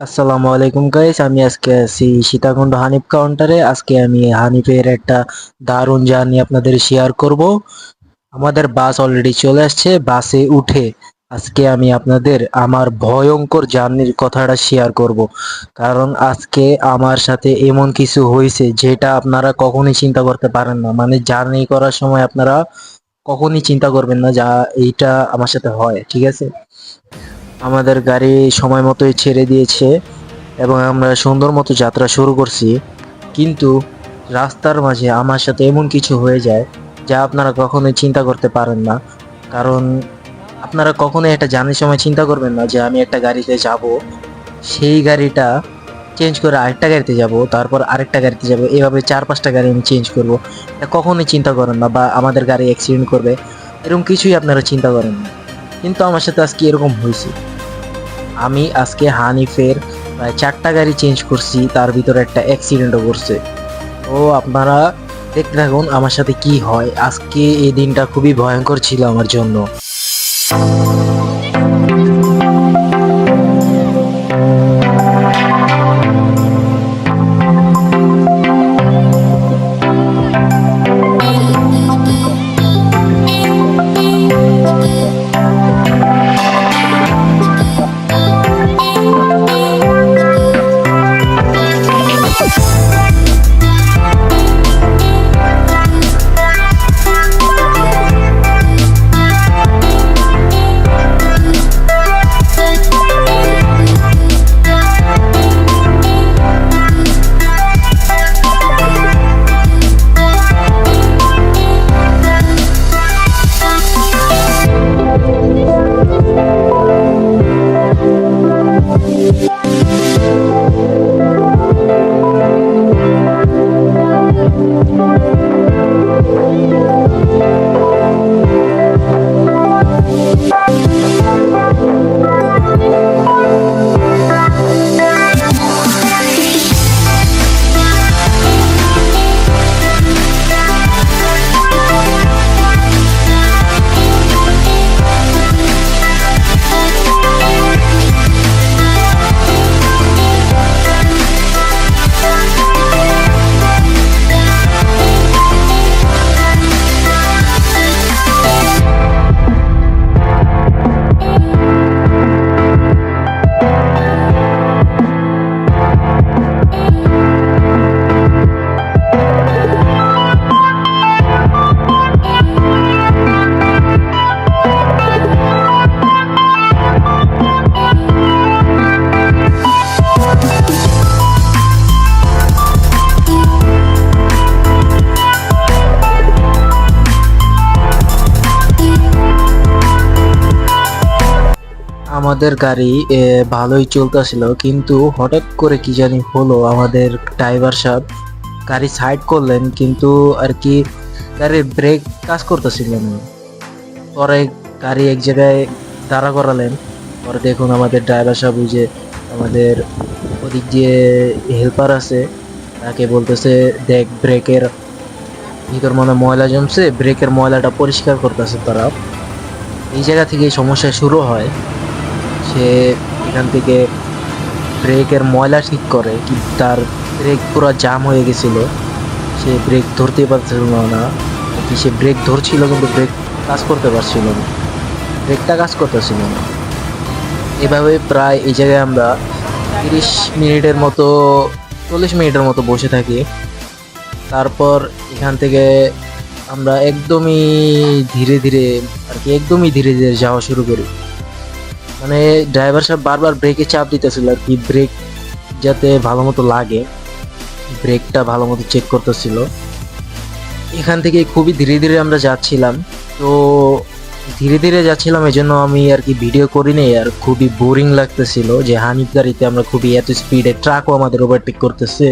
আসসালামু আলাইকুম গাইস, আমি আজকে আছি সীতাকুণ্ড হানিফ কাউন্টারে। আজকে আমি হানিফের একটা দারুণ জার্নি আপনাদের শেয়ার করব। আমাদের বাস অলরেডি চলে আসছে। বাসে উঠে আজকে আমি আপনাদের আমার ভয়ঙ্কর জার্নির কথাটা শেয়ার করব, কারণ আজকে আমার সাথে এমন কিছু হয়েছে যেটা আপনারা কখনোই চিন্তা করতে পারেন না। মানে জার্নি করার সময় আপনারা কখনই চিন্তা করবেন না যা এইটা আমার সাথে হয়, ঠিক আছে। আমাদের গাড়ি সময় মতোই ছেড়ে দিয়েছে এবং আমরা সুন্দর মতো যাত্রা শুরু করছি, কিন্তু রাস্তার মাঝে আমার সাথে এমন কিছু হয়ে যায় যা আপনারা কখনোই চিন্তা করতে পারেন না। কারণ আপনারা কখনোই একটা জার্নির সময় চিন্তা করবেন না যে আমি একটা গাড়িতে যাব, সেই গাড়িটা চেঞ্জ করে আরেকটা গাড়িতে যাব, তারপর আরেকটা গাড়িতে যাব, এভাবে 4-5টা গাড়ি আমি চেঞ্জ করব। এটা কখনোই চিন্তা করেন না, বা আমাদের গাড়ি অ্যাক্সিডেন্ট করবে এরকম কিছুই আপনারা চিন্তা করেন না। কিন্তু আমার সাথে আজকে এরকম হয়েছে। আমি আজকে হানিফের প্রায় 4টা গাড়ি চেঞ্জ করছি, তার ভিতরে একটা অ্যাক্সিডেন্টও করছে। তো আপনারা দেখতে থাকুন আমার সাথে কি হয়। আজকে এই দিনটা খুবই ভয়ঙ্কর ছিল আমার জন্য। আমাদের গাড়ি ভালোই চলতেছিল, কিন্তু হঠাৎ করে কি জানি হলো, আমাদের ড্রাইভার সাহেব গাড়ি সাইড করলেন, কিন্তু আর কি গাড়ির ব্রেক কাজ করতেছিল না। পরে গাড়ি এক জায়গায় দাঁড়া করালেন। পরে দেখুন আমাদের ড্রাইভার সাহেব, ওই যে আমাদের ওদিক দিয়ে হেল্পার আছে, তাকে বলতেছে দেখ ব্রেকের ভিতর মনে হয় ময়লা জমছে, ব্রেকের ময়লাটা পরিষ্কার করতেছে তারা। এই জায়গা থেকে এই সমস্যা শুরু হয়। সে এখান থেকে ব্রেকের ময়লা ঠিক করে, কি তার ব্রেক পুরো জাম হয়ে গেছিল, সে ব্রেক ধরতে পারছিল না। কি সে ব্রেক ধরছিল কিন্তু ব্রেক কাজ করতে পারছিল না, ব্রেকটা কাজ করতেছিল না। এভাবে প্রায় এই জায়গায় আমরা 30 মিনিটের মতো 40 মিনিটের মতো বসে থাকি। তারপর এখান থেকে আমরা একদমই ধীরে ধীরে আর কি একদমই ধীরে ধীরে যাওয়া শুরু করি। মানে ড্রাইভার সাহেব বারবার ব্রেকে চাপ দিতেছিল আর কি, ব্রেক যাতে ভালো মতো লাগে, ব্রেকটা ভালো মতো চেক করতেছিল। এখান থেকে খুবই ধীরে ধীরে আমরা যাচ্ছিলাম। তো ধীরে ধীরে যাচ্ছিলাম, এই জন্য আমি আর কি ভিডিও করিনি। আর খুবই বোরিং লাগতেছিল যে হানিফ গাড়িতে আমরা খুবই এত স্পিডে, ট্রাকও আমাদের ওভারটেক করতেছে,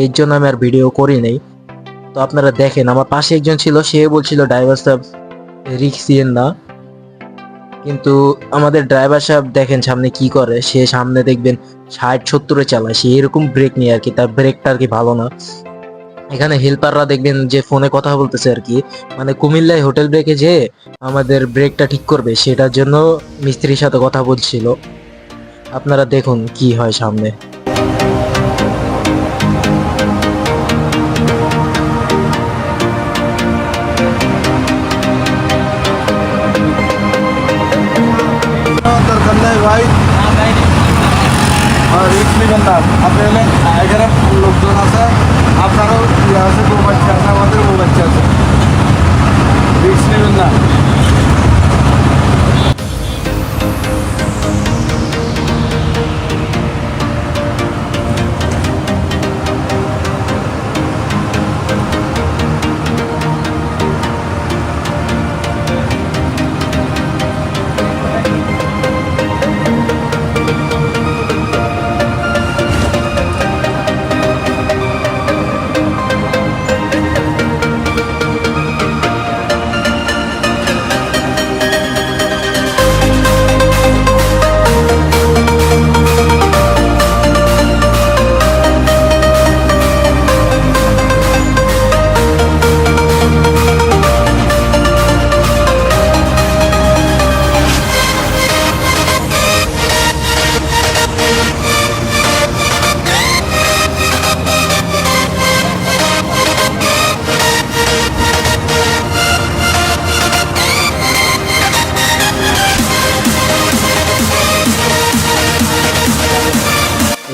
এর জন্য আমি আর ভিডিও করি নাই। তো আপনারা দেখেন আমার পাশে একজন ছিল, সে বলছিল ড্রাইভার সাহেব রিস্ক দিয়েন না, কিন্তু আমাদের ড্রাইভার সাহেব দেখেন সামনে কি করে। সে সামনে দেখবেন 60-70-এ চালায়, সে এরকম ব্রেক নিয়ে আর কি, তার ব্রেকটা আর কি ভালো না। এখানে হেল্পাররা দেখবেন যে ফোনে কথা বলতেছে আর কি, মানে কুমিল্লায় হোটেল ব্রেকে যে আমাদের ব্রেকটা ঠিক করবে সেটার জন্য মিস্ত্রির সাথে কথা বলছিল। আপনারা দেখুন কি হয় সামনে। দরকার নেই ভাই, আর রিস্ক নেবেন না। আপনি এখানে লোকজন আছে, আপনারও ইয়ে আছে, বউ বাচ্চা আছে, আমাদের বউ বাচ্চা আছে, রিস্ক নেবেন না।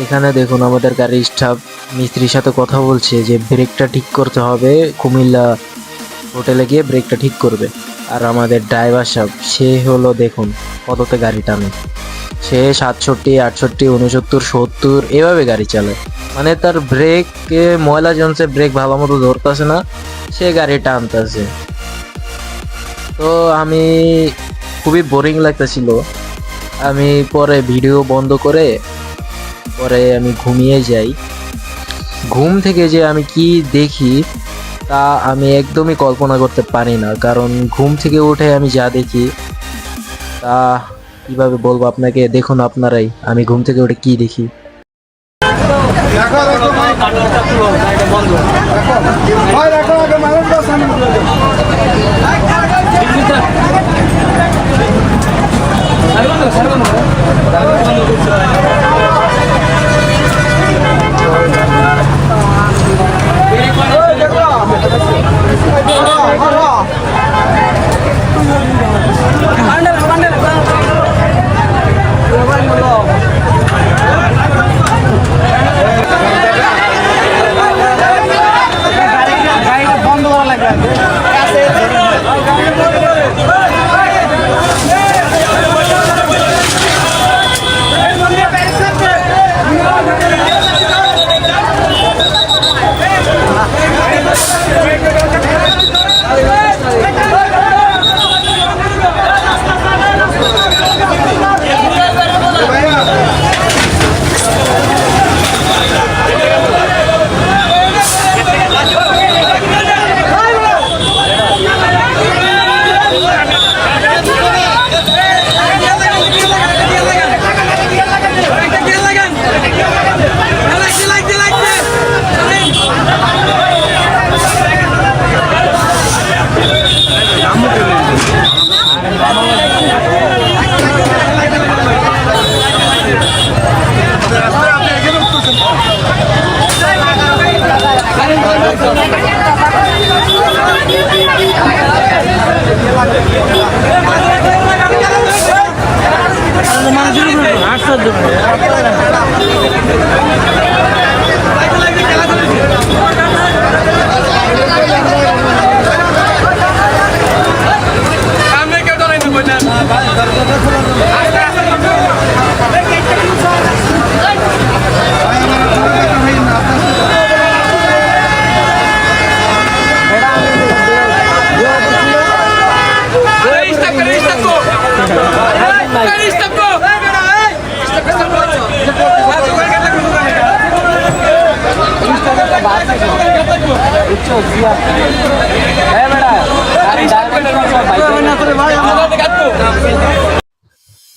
এখানে দেখুন আমাদের গাড়ির স্টাফ মিস্ত্রির সাথে কথা বলছে যে ব্রেকটা ঠিক করতে হবে, কুমিল্লা হোটেলে গিয়ে ব্রেকটা ঠিক করবে। আর আমাদের ড্রাইভার সাহেব সে হলো দেখুন কততে গাড়ি টানে, সে 67, 68, 69, 70 এভাবে গাড়ি চালায়। মানে তার ব্রেক ময়লা জমছে, ব্রেক ভালো মতো ধরতেছে না, সে গাড়ি টানতেছে। তো আমি খুবই বোরিং লাগতেছিল, আমি পরে ভিডিও বন্ধ করে পরে আমি ঘুমিয়ে যাই। ঘুম থেকে যে আমি কি দেখি তা আমি একদমই কল্পনা করতে পারি না, কারণ ঘুম থেকে উঠে আমি যা দেখি তা কিভাবে বলবো আপনাকে, দেখুন আপনারাই আমি ঘুম থেকে উঠে কি দেখি। রাখো রাখো ভাই, ভাই রাখো আগে মানুষ সামনে।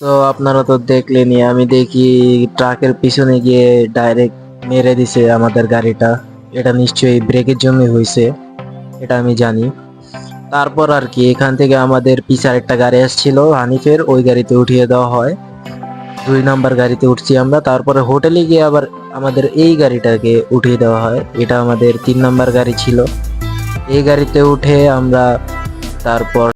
তো আপনারা তো দেখলেনই, আমি দেখি ট্রাকের পিছনে গিয়ে ডাইরেক্ট মেরে দিছে আমাদের গাড়িটা। এটা নিশ্চয়ই ব্রেকের জন্য হয়েছে, এটা আমি জানি। তারপর আর কি এখান থেকে আমাদের পিছার একটা গাড়ি আসছিল হানিফের, ওই গাড়িতে উঠিয়ে দেওয়া হয়। 2 নাম্বার গাড়িতে উঠছি আমরা। তারপরে হোটেলে গিয়ে আবার আমাদের এই গাড়িটাকে উঠিয়ে দেওয়া হয়, এটা আমাদের 3 নাম্বার গাড়ি ছিল। এই গাড়িতে উঠে আমরা তারপর